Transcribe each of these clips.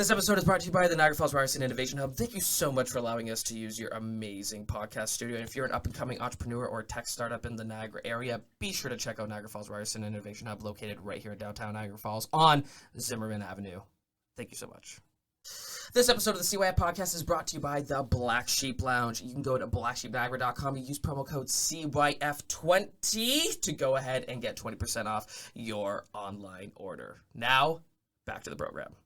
This episode is brought to you by the Niagara Falls Ryerson Innovation Hub. Thank you so much for allowing us to use your amazing podcast studio. And if you're an up-and-coming entrepreneur or tech startup in the Niagara area, be sure to check out Niagara Falls Ryerson Innovation Hub, located right here in downtown Niagara Falls on Zimmerman Avenue. Thank you so much. This episode of the CYF Podcast is brought to you by the Black Sheep Lounge. You can go to blacksheepniagara.com and use promo code CYF20 to go ahead and get 20% off your online order. Now, back to the program.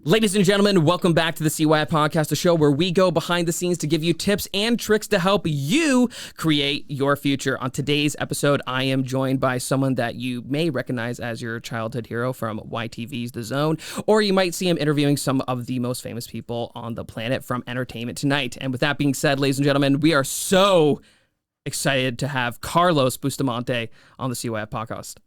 Ladies and gentlemen, welcome back to the CYF Podcast, a show where we go behind the scenes to give you tips and tricks to help you create your future. On today's episode, I am joined by someone that you may recognize as your childhood hero from YTV's The Zone, or you might see him interviewing some of the most famous people on the planet from Entertainment Tonight. And with that being said, ladies and gentlemen, we are so excited to have CARLOS Bustamante on the CYF Podcast.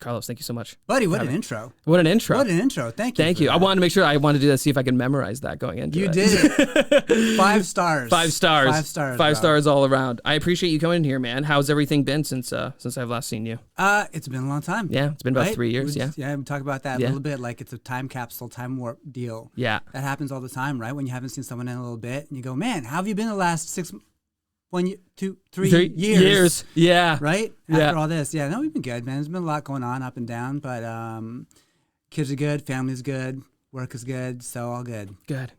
CARLOS, thank you so much. Buddy, what an intro. What an intro. What an intro. Thank you. Thank you. I wanted to make sure, I wanted to do that, see if I could memorize that going into it. You did it. 5 stars. 5 stars. 5 stars. 5 stars all around. I appreciate you coming in here, man. How's everything been since I've last seen you? It's been a long time. Yeah, it's been about 3 years, Yeah, we talk about that a little bit, like it's a time capsule, time warp deal. Yeah. That happens all the time, right? When you haven't seen someone in a little bit, and you go, man, how have you been the last 3 years. Yeah. Right? Yeah. After all this. Yeah, no, we've been good, man. There's been a lot going on up and down, but kids are good, family's good, work is good, so all good. Good.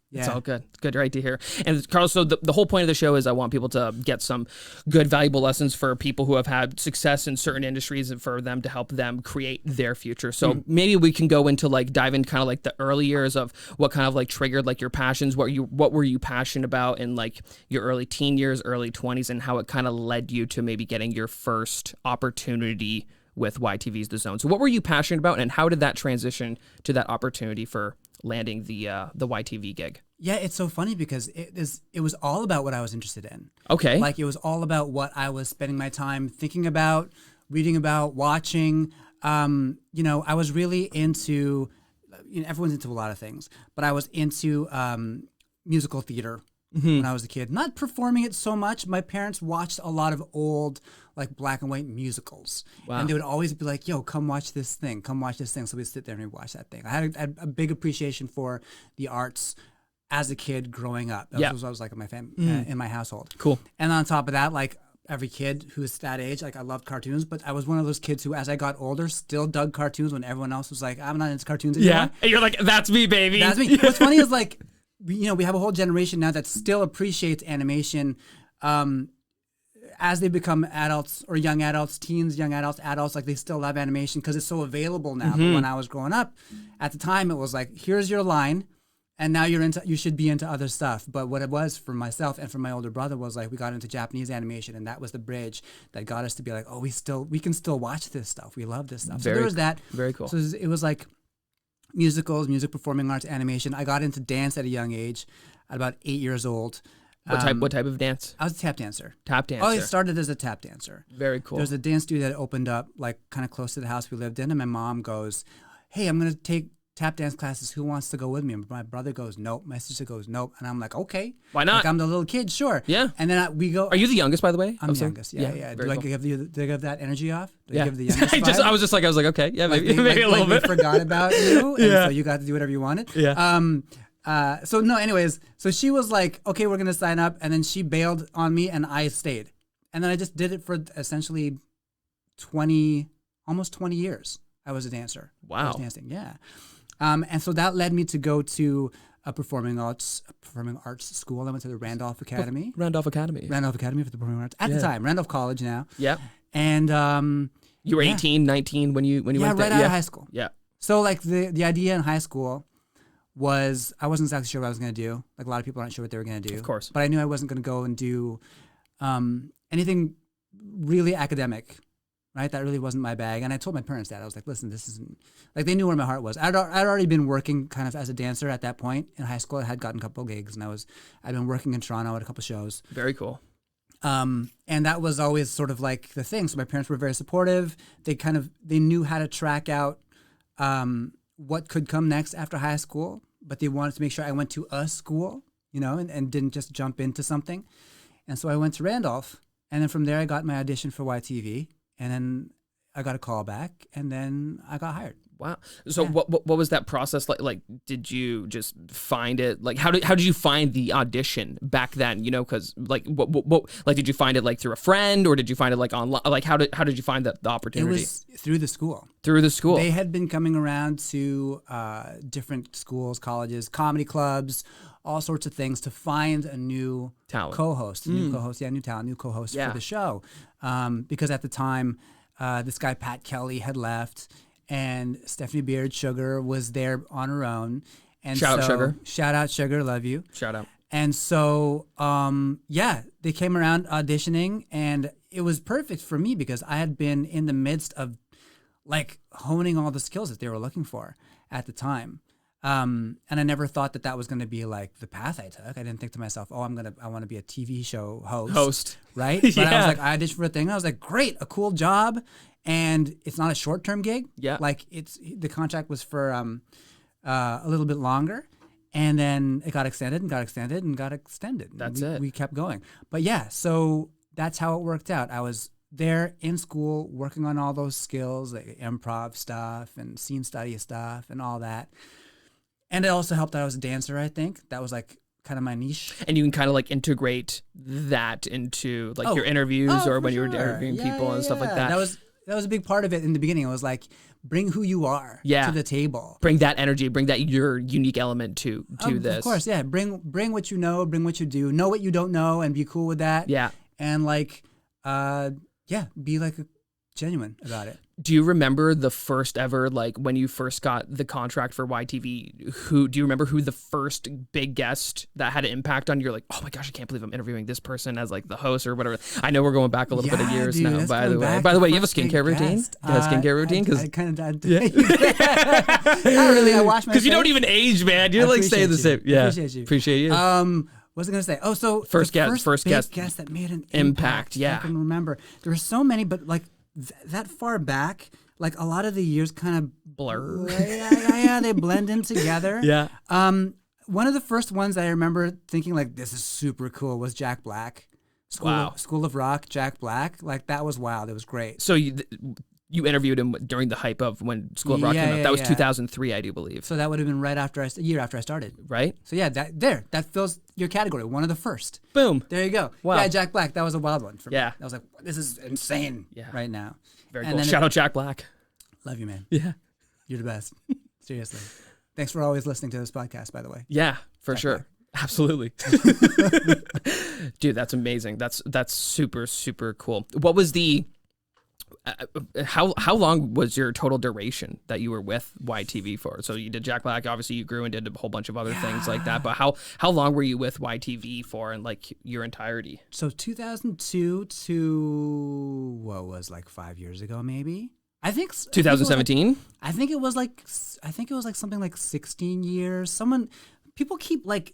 Yeah. It's all good. It's good right to hear. And Carlos, so the whole point of the show is I want people to get some good, valuable lessons for people who have had success in certain industries and for them to help them create their future. So maybe we can go into dive in kind of like the early years of what kind of triggered your passions, what were you passionate about in your early teen years, early 20s, and how it kind of led you to maybe getting your first opportunity with YTV's The Zone. So what were you passionate about, and how did that transition to that opportunity for landing the YTV gig? Yeah, it's so funny because it was all about what I was interested in. Okay. It was all about what I was spending my time thinking about, reading about, watching. I was really into, everyone's into a lot of things, but I was into musical theater when I was a kid. Not performing it so much. My parents watched a lot of old, black and white musicals. Wow. And they would always be like, yo, come watch this thing. Come watch this thing. So we'd sit there and we'd watch that thing. I had a big appreciation for the arts as a kid growing up. That was what I was like in my in my household. Cool. And on top of that, every kid who's that age, I loved cartoons, but I was one of those kids who, as I got older, still dug cartoons when everyone else was like, I'm not into cartoons anymore. Yeah. And you're like, that's me, baby. That's me. What's funny is we have a whole generation now that still appreciates animation as they become adults or young adults, teens, young adults, they still love animation because it's so available now. But when I was growing up, at the time, it was here's your line, and now you should be into other stuff. But what it was for myself and for my older brother was we got into Japanese animation, and that was the bridge that got us to be we can still watch this stuff. We love this stuff. So there was that. Very cool. So it was musicals, music, performing arts, animation. I got into dance at a young age, at about 8 years old. What type of dance? I was a tap dancer. Tap dancer. Oh, I started as a tap dancer. Very cool. There's a dance studio that opened up kind of close to the house we lived in, and my mom goes, hey, I'm going to take tap dance classes. Who wants to go with me? And my brother goes, nope. My sister goes, nope. And I'm like, okay. Why not? I'm the little kid, sure. Yeah. And then we go. Are you the youngest, by the way? I'm the youngest. Yeah. Do I give that energy off? Do I give the youngest vibe? I was like, okay, yeah, maybe a little bit. We forgot about you, and so you got to do whatever you wanted. Yeah. Anyways, so she was like, okay, we're going to sign up. And then she bailed on me and I stayed. And then I just did it for essentially almost 20 years. I was a dancer. Wow. I was dancing, yeah. And so that led me to go to a performing arts school. I went to the Randolph Academy. Randolph Academy for the Performing Arts. At the time, Randolph College now. Yeah. And you were 18, 19 when you went there? Right out of high school. Yeah. So the idea in high school was I wasn't exactly sure what I was going to do. A lot of people aren't sure what they were going to do. Of course. But I knew I wasn't going to go and do anything really academic, right? That really wasn't my bag. And I told my parents that. I was like, listen, this isn't, they knew where my heart was. I'd already been working kind of as a dancer at that point. In high school, I had gotten a couple of gigs, and I'd been working in Toronto at a couple of shows. Very cool. And that was always sort of the thing. So my parents were very supportive. They knew how to track out what could come next after high school, but they wanted to make sure I went to a school, and didn't just jump into something. And so I went to Randolph, and then from there I got my audition for YTV, and then I got a call back, and then I got hired. Wow. So what was that process like? Like, did you just find it? Like, how did you find the audition back then? You know, because like what like did you find it like through a friend, or did you find it like online? Like, how did you find the opportunity? It was through the school. Through the school. They had been coming around to different schools, colleges, comedy clubs, all sorts of things to find a new talent co-host, new talent, new co-host for the show. Because at the time, this guy Pat Kelly had left. And Stephanie Beard Sugar was there on her own. And shout out Sugar. Shout out Sugar, love you. Shout out. And so, they came around auditioning, and it was perfect for me because I had been in the midst of like honing all the skills that they were looking for at the time. And I never thought that was going to be like the path I took. I didn't think to myself, I want to be a TV show host. Right? But I was like, I auditioned for a thing. And I was like, great, a cool job. And it's not a short-term gig. Yeah. Like the contract was for a little bit longer, and then it got extended and got extended and got extended. That's it. We kept going. But yeah, so that's how it worked out. I was there in school working on all those skills, like improv stuff and scene study stuff and all that. And it also helped that I was a dancer, I think. That was like kind of my niche. And you can kind of like integrate that into like your interviews or when you were interviewing people and stuff like that. That was a big part of it in the beginning. It was like, bring who you are to the table. Bring that energy, bring that your unique element to this. Of course, yeah. Bring what you know, bring what you do. Know what you don't know and be cool with that. Yeah. And like, be like genuine about it. Do you remember the first ever, like when you first got the contract for YTV, do you remember who the first big guest that had an impact on you? You're like, oh my gosh, I can't believe I'm interviewing this person as like the host or whatever. I know we're going back a little bit of years now, by the way. By the way, you have a skincare routine? You have a skincare routine? I kind of did. Not really, I wash my face. Because you don't even age, man. You're like staying the same. Yeah. Appreciate you. What was I going to say? Oh, so first guest that made an impact. Yeah. I can remember. There were so many, but like, that far back, like a lot of the years kind of blur. Yeah, they blend in together. Yeah. One of the first ones I remember thinking like, this is super cool was Jack Black. School of Rock, Jack Black. Like that was wild. It was great. So you interviewed him during the hype of when School of Rock came out. That was 2003, I do believe. So that would have been a year after I started. Right. So yeah, that fills your category. One of the first. Boom. There you go. Wow. Yeah, Jack Black. That was a wild one for me. Yeah. I was like, this is insane right now. Very cool. Shout out Jack Black. Love you, man. Yeah. You're the best. Seriously. Thanks for always listening to this podcast, by the way. Yeah, for sure. Absolutely. Dude, that's amazing. That's super, super cool. What was the how long was your total duration that you were with YTV for? So you did Jack Black, obviously you grew and did a whole bunch of other things like that, but how long were you with YTV for in like your entirety? So 2002 to what was like 5 years ago maybe? I think 2017? I think it was like something like 16 years. People keep like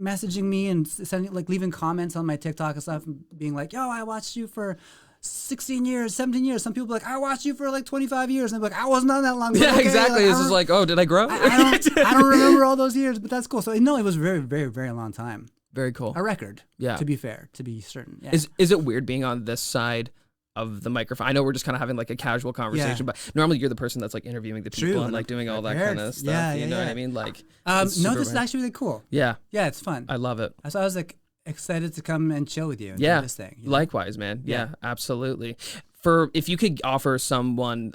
messaging me and sending like leaving comments on my TikTok and stuff and being like, "Yo, I watched you for 16 years, 17 years. Some people are like, I watched you for like 25 years. And I'm like, I wasn't on that long. Yeah, okay, exactly. Like, this is like, oh, did I grow? I don't remember all those years, but that's cool. So no, it was a very, very, very long time. Very cool. A record. Yeah. To be fair, to be certain. Yeah. Is it weird being on this side of the microphone? I know we're just kind of having like a casual conversation, but normally you're the person that's like interviewing the people and like doing all that kind of stuff. Yeah, you know what I mean? Like, no, this is actually really cool. Yeah. Yeah, it's fun. I love it. So I was like excited to come and chill with you. And do this thing. You know? Likewise, man. Yeah, absolutely. If you could offer someone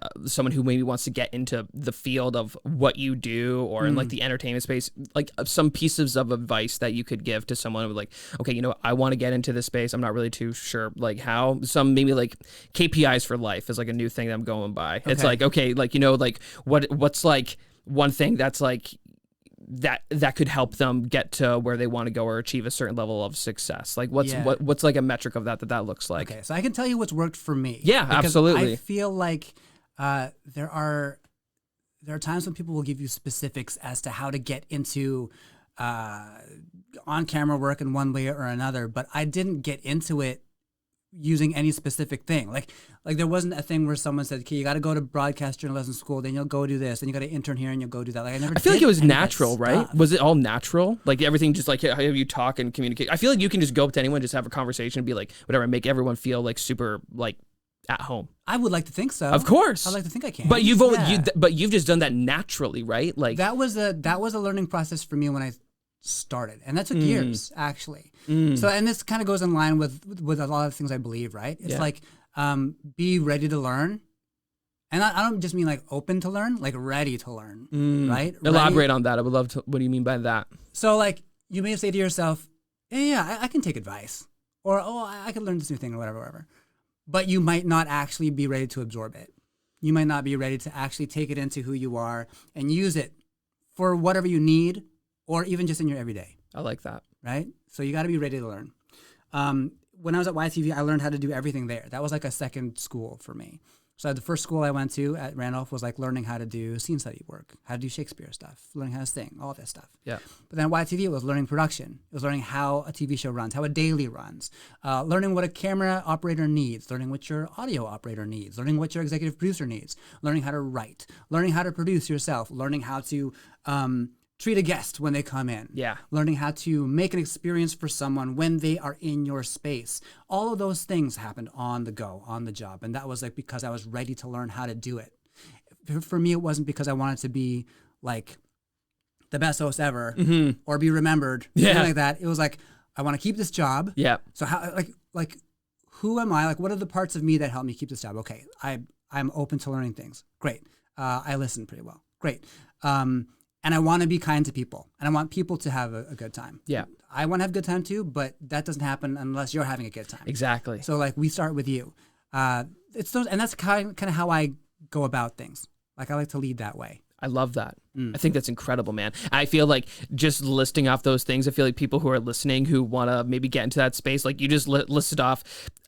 who maybe wants to get into the field of what you do or in like the entertainment space, like some pieces of advice that you could give to someone who like, okay, you know, I want to get into this space. I'm not really too sure like how. Some maybe like KPIs for life is like a new thing that I'm going by. Okay. It's like, okay, like, you know, like what's like one thing that's like that could help them get to where they want to go or achieve a certain level of success. Like what's like a metric of that looks like. Okay, so I can tell you what's worked for me. Yeah, absolutely. I feel like there are times when people will give you specifics as to how to get into on camera work in one way or another, but I didn't get into it using any specific thing. Like there wasn't a thing where someone said, okay, you got to go to broadcast journalism school, then you'll go do this, and you got to intern here and you'll go do that. Like I feel like it was natural, right? Was it all natural? Like everything just like how you talk and communicate. I feel like you can just go up to anyone, just have a conversation and be like, whatever, make everyone feel like super like at home. I would like to think so. Of course. I'd like to think I can. But you've just done that naturally, right? Like that was a learning process for me when I started, and that took years actually. So, and this kind of goes in line with a lot of things I believe, right? It's like be ready to learn. And I don't just mean like open to learn, like ready to learn, right? Elaborate on that. I would love to. What do you mean by that? So like you may say to yourself, I can take advice, or I can learn this new thing, or whatever. But you might not actually be ready to absorb it. You might not be ready to actually take it into who you are and use it for whatever you need, or even just in your everyday. I like that. Right? So you got to be ready to learn. When I was at YTV, I learned how to do everything there. That was like a second school for me. So the first school I went to at Randolph was like learning how to do scene study work, how to do Shakespeare stuff, learning how to sing, all this stuff. Yeah. But then at YTV, it was learning production. It was learning how a TV show runs, how a daily runs, learning what a camera operator needs, learning what your audio operator needs, learning what your executive producer needs, learning how to write, learning how to produce yourself, learning how to treat a guest when they come in. Yeah. Learning how to make an experience for someone when they are in your space. All of those things happened on the go, on the job. And that was like because I was ready to learn how to do it. For me, it wasn't because I wanted to be like the best host ever or be remembered. Something like that. It was like, I want to keep this job. Yeah. So how like who am I? Like what are the parts of me that help me keep this job? Okay. I'm open to learning things. Great. I listen pretty well. Great. And I want to be kind to people, and I want people to have a good time. Yeah. I want to have a good time too, but that doesn't happen unless you're having a good time. Exactly. So like we start with you. It's those, and that's kind of how I go about things. Like I like to lead that way. I love that. I think that's incredible, man. I feel like just listing off those things, I feel like people who are listening who want to maybe get into that space, like you just listed off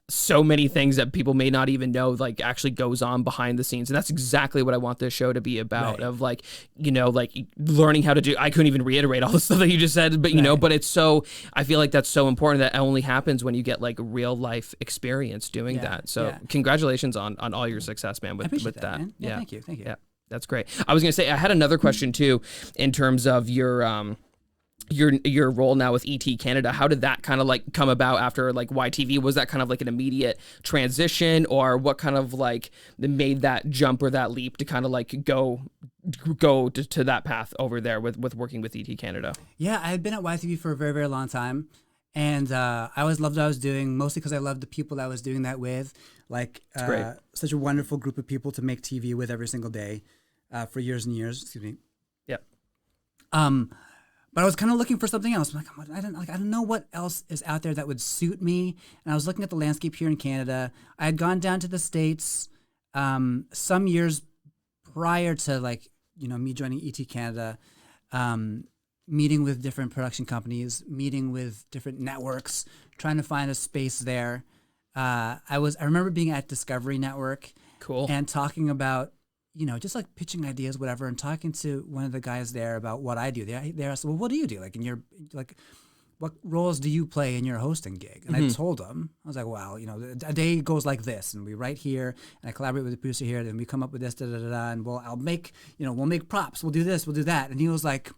so many things that people may not even know like actually goes on behind the scenes. And that's exactly what I want this show to be about, of like, you know, like learning how to do, I couldn't even reiterate all the stuff that you just said, but you know, but it's so, I feel like that's so important that only happens when you get like real life experience doing that. So congratulations on all your success, man, with that. Man. Yeah. Thank you. Yeah. That's great. I was going to say, I had another question too, in terms of your role now with ET Canada. How did that kind of like come about after like YTV? Was that kind of like an immediate transition, or what kind of like made that jump or that leap to kind of like go to that path over there with working with ET Canada? Yeah, I had been at YTV for a very, very long time. And I always loved what I was doing, mostly because I loved the people that I was doing that with. Like such a wonderful group of people to make TV with every single day for years and years. Excuse me. Yep. But I was kind of looking for something else. I'm like, I don't know what else is out there that would suit me. And I was looking at the landscape here in Canada. I had gone down to the States some years prior to like, you know, me joining ET Canada, meeting with different production companies, meeting with different networks, trying to find a space there. I remember being at Discovery Network, and talking about, you know, just like pitching ideas, whatever, and talking to one of the guys there about what I do. They asked, well, what do you do? Like what roles do you play in your hosting gig? And I told them, I was like, well, you know, a day goes like this, and we write here, and I collaborate with the producer here, and we come up with this, and we'll make props, we'll do this, we'll do that. And he was like,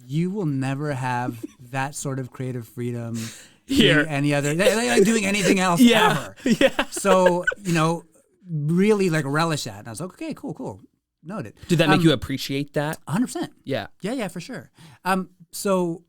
you will never have that sort of creative freedom here any other, like doing anything else ever. Yeah. So, you know, really like relish that. And I was like, okay, cool. Noted. Did that make you appreciate that? 100%. Yeah. Yeah, for sure. So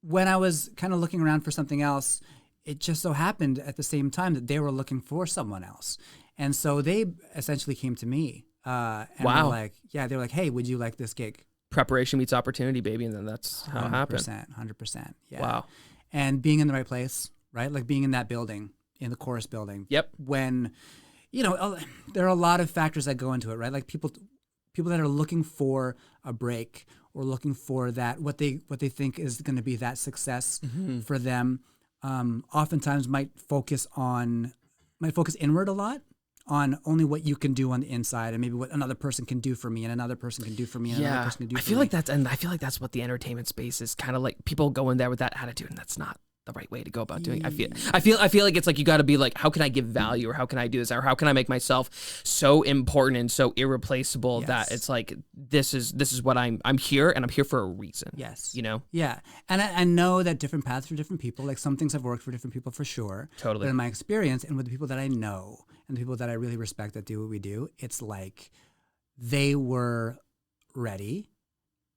when I was kind of looking around for something else, it just so happened at the same time that they were looking for someone else. And so they essentially came to me. And were like, they were like, hey, would you like this gig? Preparation meets opportunity, baby. And then that's how it happened. 100%. Yeah. Wow. And being in the right place, right? Like being in that building, in the chorus building. Yep. When, you know, there are a lot of factors that go into it, right? Like people that are looking for a break or looking for that, what they think is going to be that success for them, oftentimes might focus inward a lot on only what you can do on the inside and maybe what another person can do for me and another person can do for me and another person can do for me. I feel like that's what the entertainment space is kind of like. People go in there with that attitude, and that's not the right way to go about doing it. I feel like it's like you got to be like, how can I give value, or how can I do this, or how can I make myself so important and so irreplaceable that it's like this is what I'm here, and I'm here for a reason. Yes, you know. Yeah, and I know that different paths for different people. Like some things have worked for different people for sure. Totally. But in my experience and with the people that I know and the people that I really respect that do what we do, it's like they were ready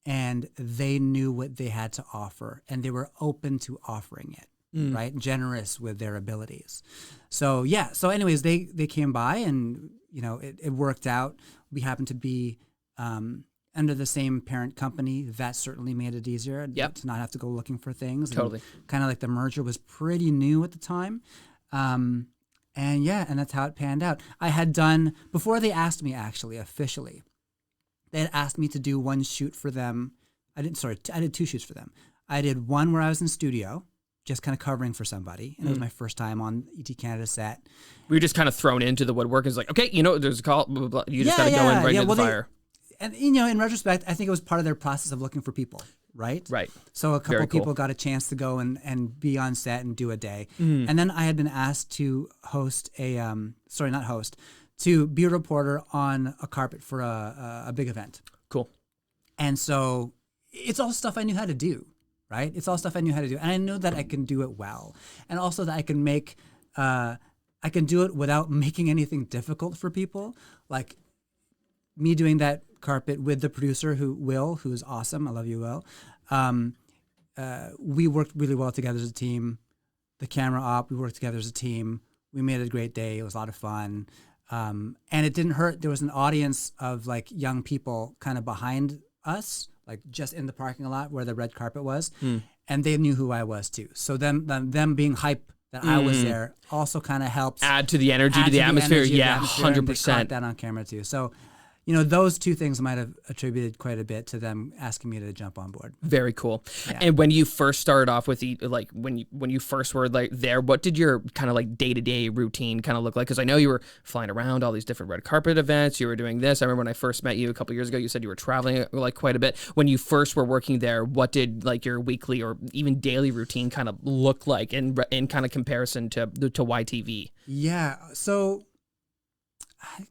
and they knew what they had to offer and they were open to offering it. Right? Generous with their abilities. So yeah. So anyways, they came by and, you know, it worked out. We happened to be under the same parent company. That certainly made it easier to not have to go looking for things. Totally. Kind of like the merger was pretty new at the time. And that's how it panned out. I had done, before they asked me actually officially, they had asked me to do one shoot for them. I did 2 shoots for them. I did one where I was in studio, just kind of covering for somebody. And it was my first time on ET Canada set. We were just kind of thrown into the woodwork. It's like, okay, you know, there's a call. Blah, blah, blah. You just got to go in right into the fire. And, you know, in retrospect, I think it was part of their process of looking for people, right? Right. So a couple people got a chance to go and be on set and do a day. And then I had been asked to host to be a reporter on a carpet for a big event. Cool. And so it's all stuff I knew how to do. Right? It's all stuff I knew how to do. And I know that I can do it well. And also that I can do it without making anything difficult for people. Like me doing that carpet with the producer who's awesome. I love you, Will. We worked really well together as a team. The camera op, we worked together as a team. We made it a great day. It was a lot of fun. And it didn't hurt. There was an audience of like young people kind of behind us, like just in the parking lot where the red carpet was, and they knew who I was too. So them being hype that I was there also kind of helped add to the energy, to the atmosphere. Yeah, 100%. Caught that on camera too. So, you know, those 2 things might have attributed quite a bit to them asking me to jump on board. Very cool. Yeah. And when you first started off with when you first were like there, what did your kind of like day-to-day routine kind of look like? Because I know you were flying around all these different red carpet events. You were doing this. I remember when I first met you a couple years ago, you said you were traveling like quite a bit. When you first were working there, what did like your weekly or even daily routine kind of look like in kind of comparison to YTV? Yeah. So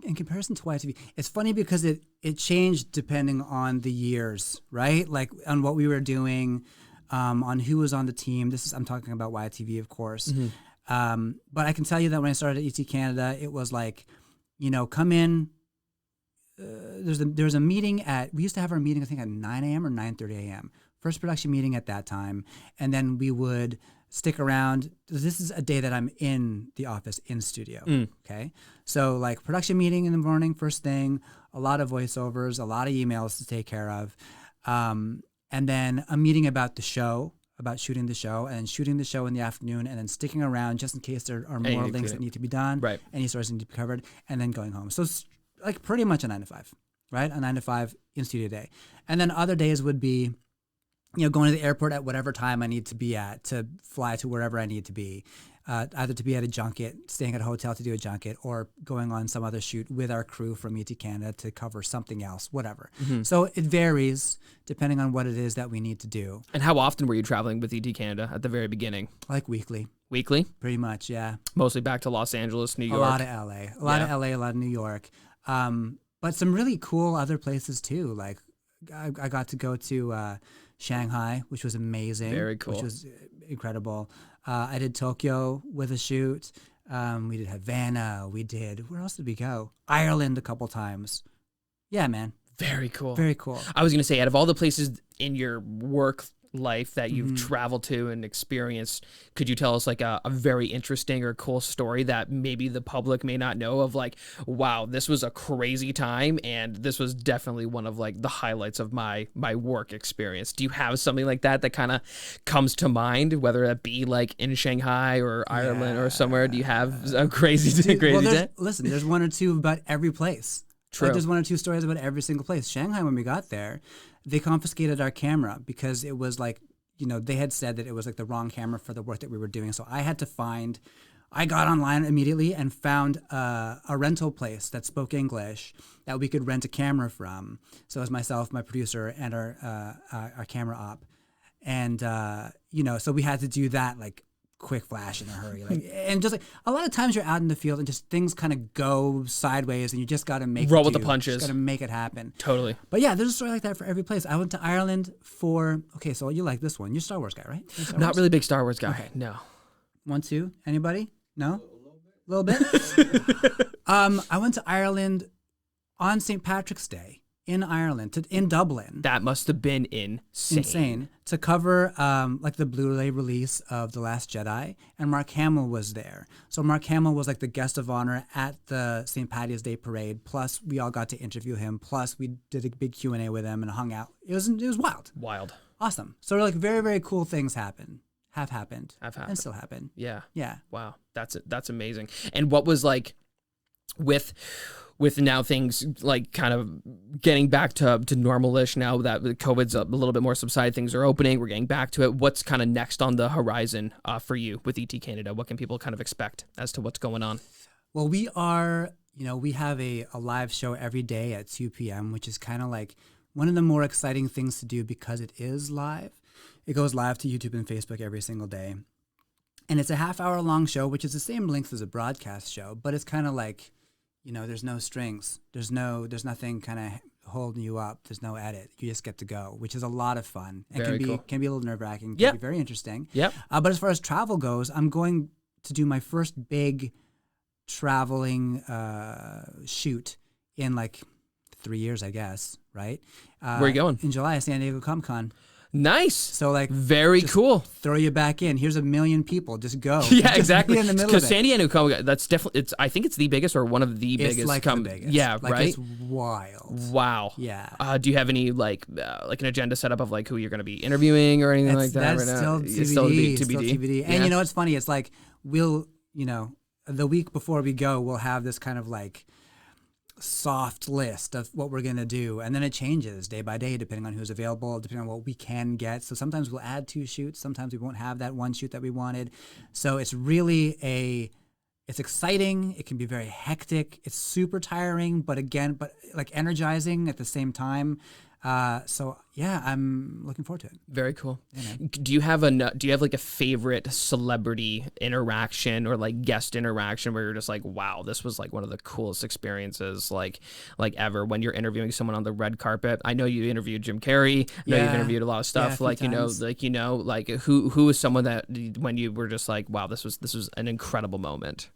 in comparison to YTV, it's funny because it changed depending on the years, right? Like on what we were doing, on who was on the team. I'm talking about YTV, of course. But I can tell you that when I started at ET Canada, it was like, you know, come in. There's a meeting we used to have our meeting, I think at 9 a.m. or 9:30 a.m. First production meeting at that time. And then we would stick around. This is a day that I'm in the office, in studio. Okay. So like production meeting in the morning, first thing, a lot of voiceovers, a lot of emails to take care of. And then a meeting about the show, about shooting the show, and then shooting the show in the afternoon, and then sticking around just in case there are more links that need to be done. Right. Any stories need to be covered, and then going home. So it's like pretty much a 9 to 5, right? A 9 to 5 in studio day. And then other days would be, you know, going to the airport at whatever time I need to be at to fly to wherever I need to be, either to be at a junket, staying at a hotel to do a junket, or going on some other shoot with our crew from ET Canada to cover something else, whatever. So it varies depending on what it is that we need to do. And how often were you traveling with ET Canada at the very beginning? Like weekly. Weekly? Pretty much, yeah. Mostly back to Los Angeles, New York. A lot of LA. A lot of New York. But some really cool other places too. Like I got to go to Shanghai, which was amazing. Very cool. Which was incredible. I did Tokyo with a shoot. We did Havana. Where else did we go? Ireland a couple times. Yeah, man. Very cool. Very cool. I was going to say, out of all the places in your work life that you've traveled to and experienced, could you tell us like a very interesting or cool story that maybe the public may not know of, like, wow, this was a crazy time and this was definitely one of like the highlights of my work experience? Do you have something like that kind of comes to mind, whether it be like in Shanghai or Ireland or somewhere? Do you have a crazy day? Listen, there's one or two about every place. True. Like there's one or two stories about every single place. Shanghai, when we got there, they confiscated our camera because it was like, you know, they had said that it was like the wrong camera for the work that we were doing. So I got online immediately and found a rental place that spoke English that we could rent a camera from. So it was myself, my producer, and our camera op. And, you know, so we had to do that like quick flash in a hurry, like, and just like a lot of times you're out in the field and just things kind of go sideways and you just got to roll with the punches. Just got to make it happen. Totally. But yeah, there's a story like that for every place. I went to Ireland so you like this one? You're a Star Wars guy, right? Not really big Star Wars guy. Okay. No. 1, 2, anybody? No. a little bit. I went to Ireland on St. Patrick's Day in Ireland, in Dublin. That must have been insane. To cover like the Blu-ray release of The Last Jedi, and Mark Hamill was there. So Mark Hamill was like the guest of honor at the St. Patty's Day parade. Plus, we all got to interview him. Plus, we did a big Q&A with him and hung out. It was wild. Wild. Awesome. So like very, very cool things have happened, and still happen. Yeah. Yeah. Wow. That's amazing. And what was like with now things like kind of getting back to normal-ish now that COVID's a little bit more subsided, things are opening, we're getting back to it. What's kind of next on the horizon for you with ET Canada? What can people kind of expect as to what's going on? Well, we have a live show every day at 2 p.m., which is kind of like one of the more exciting things to do because it is live. It goes live to YouTube and Facebook every single day. And it's a half-hour long show, which is the same length as a broadcast show, but it's kind of like, there's no strings. There's nothing kind of holding you up. There's no edit. You just get to go, which is a lot of fun. It can be a little nerve-wracking. Can be very interesting. Yep. But as far as travel goes, I'm going to do my first big traveling shoot in like 3 years, I guess, right? Where are you going? In July, San Diego Comic-Con. Nice. So like very cool. Throw you back in. Here's 1 million people. Just go. Yeah, exactly. In the middle of Because San Diego Comic, that's definitely. I think it's the biggest or one of the biggest. It's like the biggest. Yeah, like right. It's wild. Wow. Yeah. Do you have any like an agenda set up of like who you're going to be interviewing or anything like that? That's right still now? TBD. Still TBD. And it's funny. It's like we'll the week before we go, we'll have this kind of like soft list of what we're going to do, and then it changes day by day depending on who's available, depending on what we can get. So sometimes we'll add 2 shoots, sometimes we won't have that one shoot that we wanted. So it's really it's exciting. It can be very hectic. It's super tiring, but like energizing at the same time. So yeah, I'm looking forward to it. Very cool. Yeah, do you have like a favorite celebrity interaction or like guest interaction where you're just like, wow, this was like one of the coolest experiences like ever when you're interviewing someone on the red carpet? I know you interviewed Jim Carrey. I know you've interviewed a lot of stuff. Yeah, who is someone that when you were just like, wow, this was an incredible moment?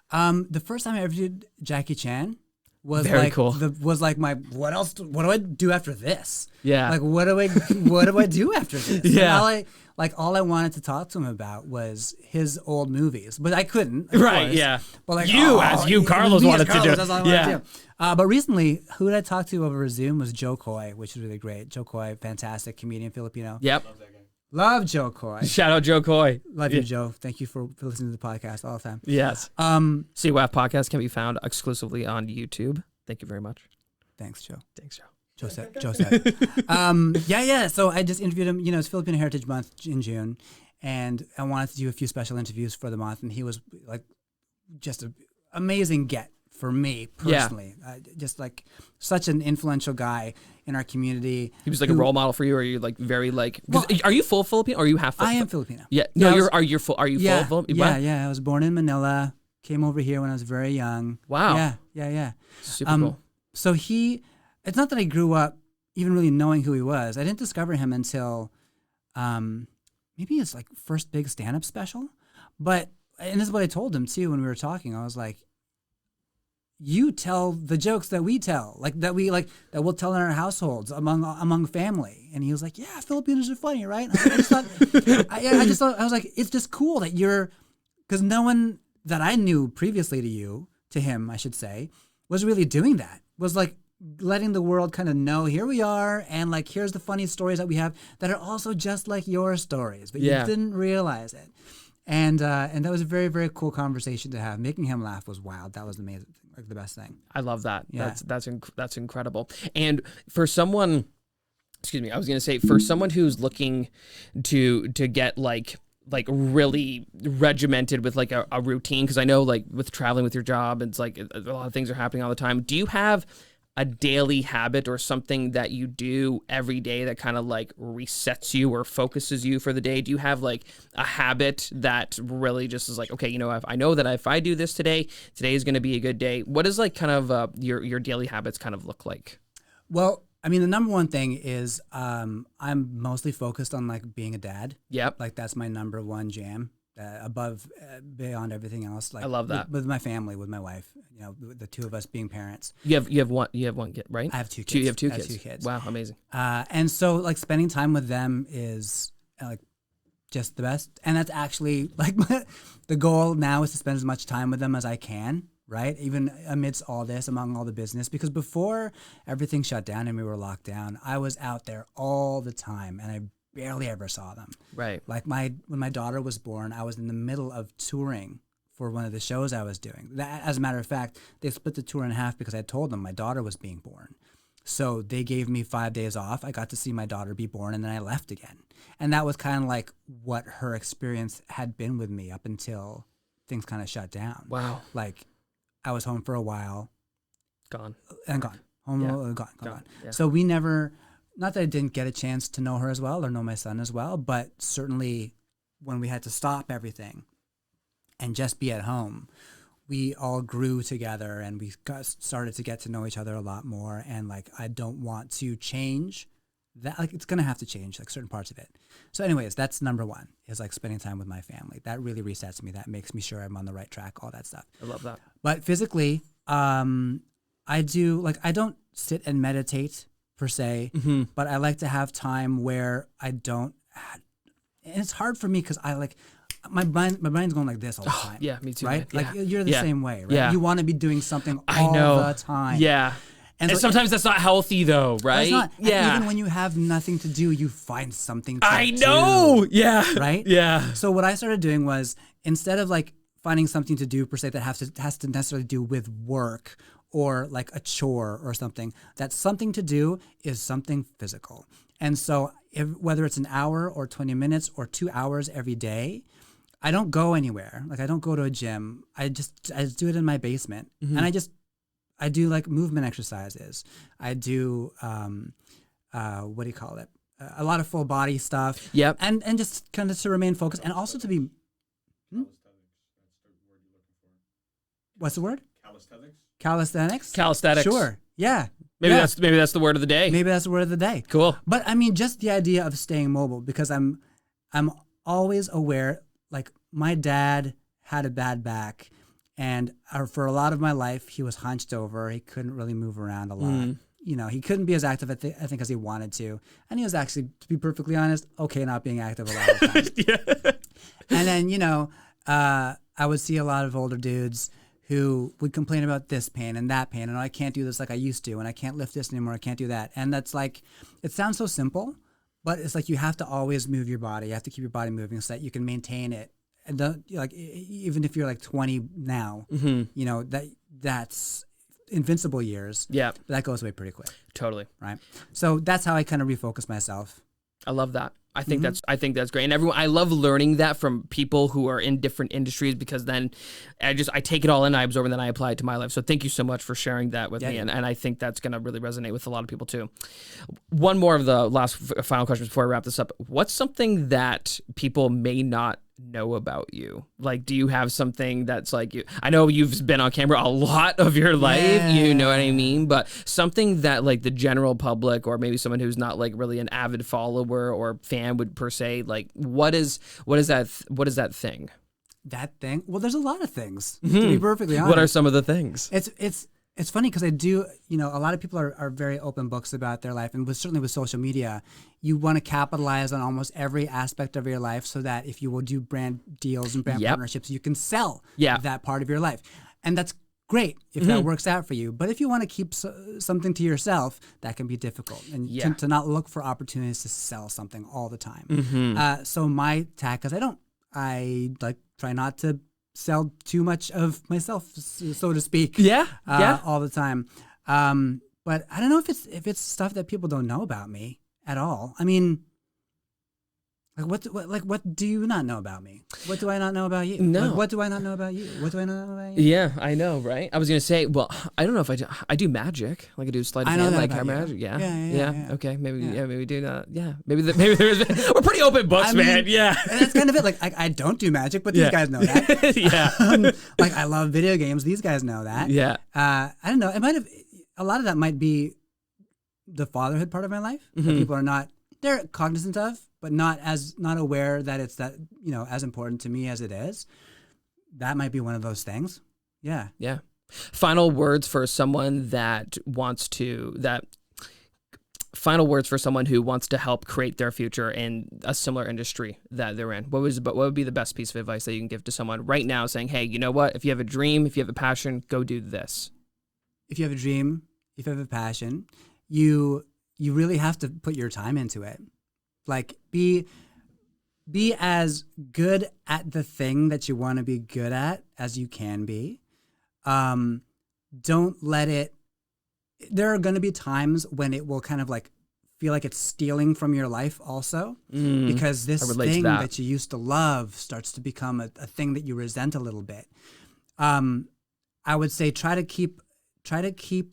The first time I interviewed Jackie Chan was very like cool. Was like my what do I do after this? Yeah. Like what do I do after this? Yeah. And all I wanted to talk to him about was his old movies, but I couldn't. Right. Course. Yeah. But like Carlos wanted to do. That's all I wanted to do. But recently, who did I talk to over Zoom was Joe Coy, which is really great. Joe Coy, fantastic comedian, Filipino. Yep. Love Joe Coy. Shout out Joe Coy. Love you, Joe. Thank you for listening to the podcast all the time. Yes. CYF Podcast can be found exclusively on YouTube. Thank you very much. Thanks, Joe. Thanks, Joe. Joe said. Yeah. So I just interviewed him. It's Filipino Heritage Month in June, and I wanted to do a few special interviews for the month, and he was like just an amazing get for me personally. Just like such an influential guy in our community. He was like a role model for you, or are you like very like? Are you full Filipino, or are you half? I am Filipino. Yeah. No, are you full Filipino? Yeah. I was born in Manila. Came over here when I was very young. Wow. Yeah. Super cool. So it's not that I grew up even really knowing who he was. I didn't discover him until maybe his like first big stand-up special. And this is what I told him too when we were talking. I was like, you tell the jokes that we tell, that we'll tell in our households among family. And he was like, yeah, Filipinos are funny, right? I just thought, I was like, it's just cool that because no one that I knew previously to him, I should say, was really doing that. Was like letting the world kind of know, here we are, and like here's the funny stories that we have that are also just like your stories, but you didn't realize it. And that was a very, very cool conversation to have. Making him laugh was wild. That was amazing, like the best thing. I love that. Yeah. That's incredible. And for someone, I was gonna say for someone who's looking to get like really regimented with like a routine, because I know like with traveling with your job, it's like a lot of things are happening all the time. Do you have a daily habit or something that you do every day that kind of like resets you or focuses you for the day? Do you have like a habit that really just is like, okay, I know that if I do this today is going to be a good day? What is like kind of your daily habits kind of look like? Well, I mean, the number one thing is I'm mostly focused on like being a dad. Yep. Like that's my number one jam. above, beyond everything else. Like I love that. with my family, with my wife. You know, the two of us being parents. You have one kid, right? I have two kids. You have two I have kids. two kids. Wow, amazing. And so like spending time with them is like just the best. And that's actually like the goal now is to spend as much time with them as I can, right? Even amidst all this, among all the business, because before everything shut down and we were locked down, I was out there all the time and I barely ever saw them. Right. Like when my daughter was born, I was in the middle of touring for one of the shows I was doing. As a matter of fact, they split the tour in half because I told them my daughter was being born. So they gave me 5 days off. I got to see my daughter be born, and then I left again. And that was kind of like what her experience had been with me up until things kind of shut down. Wow. Like I was home for a while. Gone. And gone. Home, Yeah. gone. Yeah. So we never, not that I didn't get a chance to know her as well or know my son as well, but certainly when we had to stop everything and just be at home, we all grew together and we started to get to know each other a lot more. And like, I don't want to change that. Like, it's going to have to change like certain parts of it. So anyways, that's number one, is like spending time with my family. That really resets me. That makes me sure I'm on the right track, all that stuff. I love that. But physically, I do, like, I don't sit and meditate per se, but I like to have time where I don't, and it's hard for me because I like, my brain's going like this all the time. Yeah, me too. Right? Man. Like Yeah. you're the Yeah. same way, right? Yeah. You want to be doing something I all know. the time. Yeah. And so sometimes that's not healthy though, right? It's not. Yeah. And even when you have nothing to do, you find something to I do. know. Yeah. Right? Yeah. So what I started doing was, instead of like finding something to do per se that has to necessarily do with work or like a chore or something, that something to do is something physical. And so whether it's an hour or 20 minutes or 2 hours every day, I don't go anywhere. Like I don't go to a gym. I just do it in my basement. And I do like movement exercises. I do, what do you call it? A lot of full body stuff. Yep. And just kind of to remain focused and also to be, what's the word? Calisthenics. Calisthenics. Sure. Yeah. Maybe Yeah. that's the word of the day. Maybe that's the word of the day. Cool. But I mean, just the idea of staying mobile, because I'm always aware, like my dad had a bad back, and for a lot of my life, he was hunched over. He couldn't really move around a lot. You know, he couldn't be as active, I think, as he wanted to. And he was actually, to be perfectly honest, okay not being active a lot of the time. Yeah. And then, you know, I would see a lot of older dudes who would complain about this pain and that pain, and I can't do this like I used to, and I can't lift this anymore, I can't do that. And that's like, it sounds so simple, but it's like you have to always move your body. You have to keep your body moving so that you can maintain it. And like, even if you're like 20 now, you know, that's invincible years. Yeah. But that goes away pretty quick. Totally. Right. So that's how I kind of refocus myself. I love that. I think that's great. And I love learning that from people who are in different industries, because then I take it all in, I absorb, and then I apply it to my life. So thank you so much for sharing that with me. And I think that's going to really resonate with a lot of people too. One more of the last final questions before I wrap this up. What's something that people may not know about you? Like, do you have something that's like, I know you've been on camera a lot of your life, you know what I mean, but something that like the general public, or maybe someone who's not like really an avid follower or fan would per se, like what is that thing? That thing? Well, there's a lot of things, to be perfectly honest. What are some of the things? It's funny because I do, you know, a lot of people are very open books about their life, and certainly with social media, you want to capitalize on almost every aspect of your life so that if you will do brand deals and brand partnerships, you can sell that part of your life. And that's great if that works out for you. But if you want to keep something to yourself, that can be difficult. And to not look for opportunities to sell something all the time. So my tack is I try not to sell too much of myself, so to speak. All the time. But I don't know if it's stuff that people don't know about me at all. I mean, like what do you not know about me? What do I not know about you? No. Like, what do I not know about you? What do I not know about you? Yeah, I know, right? I was gonna say, well, I don't know if I do magic, like I do sleight of hand, like magic. Yeah. Okay, maybe maybe do that. Yeah, maybe there is. We're pretty open books, man. Yeah, and that's kind of it. Like I don't do magic, but these guys know that. Like I love video games. These guys know that. Yeah. I don't know. It might have. A lot of that might be the fatherhood part of my life. That people are not they're cognizant of, but not aware that it's that, as important to me as it is. That might be one of those things. Yeah. Yeah. Final words for someone final words for someone who wants to help create their future in a similar industry that they're in. What would be the best piece of advice that you can give to someone right now saying, hey, you know what? If you have a dream, if you have a passion, go do this. If you have a dream, if you have a passion, you really have to put your time into it. Like be as good at the thing that you want to be good at as you can be. Don't let it, there are going to be times when it will kind of like feel like it's stealing from your life also, because this thing that you used to love starts to become a thing that you resent a little bit. I would say try to keep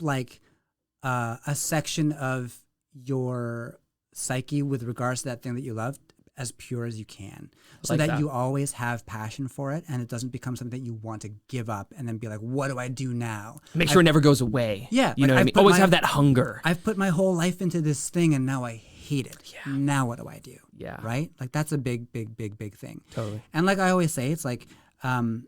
like a section of your psyche with regards to that thing that you love as pure as you can, so that you always have passion for it and it doesn't become something that you want to give up and then be like, what do I do now? Make sure it never goes away. Yeah. You know what I mean? Always have that hunger. I've put my whole life into this thing and now I hate it. Yeah. Now what do I do? Yeah. Right? Like that's a big thing. Totally. And like I always say, it's like, Conan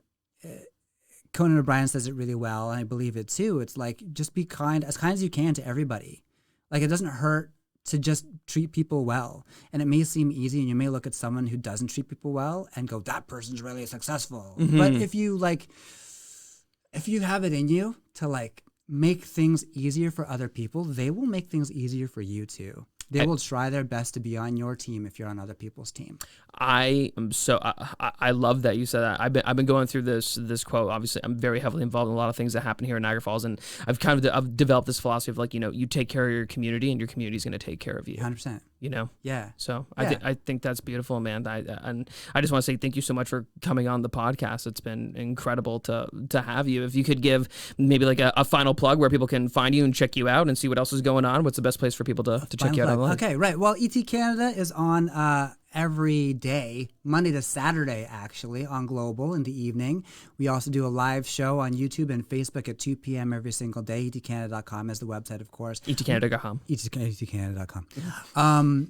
O'Brien says it really well, and I believe it too. It's like, just be as kind as you can to everybody. Like it doesn't hurt to just treat people well. And it may seem easy, and you may look at someone who doesn't treat people well and go, that person's really successful. Mm-hmm. But if you have it in you to like make things easier for other people, they will make things easier for you too. They will try their best to be on your team if you're on other people's team. I love that you said that. I've been going through this quote. Obviously, I'm very heavily involved in a lot of things that happen here in Niagara Falls, and I've developed this philosophy of like, you take care of your community, and your community is going to take care of you. 100%. Yeah. So yeah. I think that's beautiful, man. And I just want to say thank you so much for coming on the podcast. It's been incredible to have you. If you could give maybe like a final plug where people can find you and check you out and see what else is going on. What's the best place for people to check you out online? Okay, right. Well, ET Canada is on every day, Monday to Saturday, actually, on Global in the evening. We also do a live show on YouTube and Facebook at 2 p.m. every single day. etcanada.com is the website, of course. etcanada.com. etcanada.com.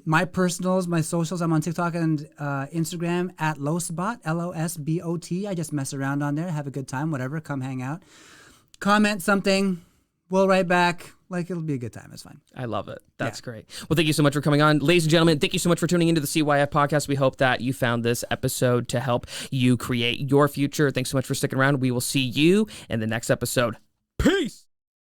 My personals, my socials, I'm on TikTok and Instagram at Losbot, Losbot. I just mess around on there, have a good time, whatever. Come hang out. Comment something. We'll write back. Like, it'll be a good time. It's fine. I love it. That's great. Well, thank you so much for coming on. Ladies and gentlemen, thank you so much for tuning into the CYF Podcast. We hope that you found this episode to help you create your future. Thanks so much for sticking around. We will see you in the next episode. Peace!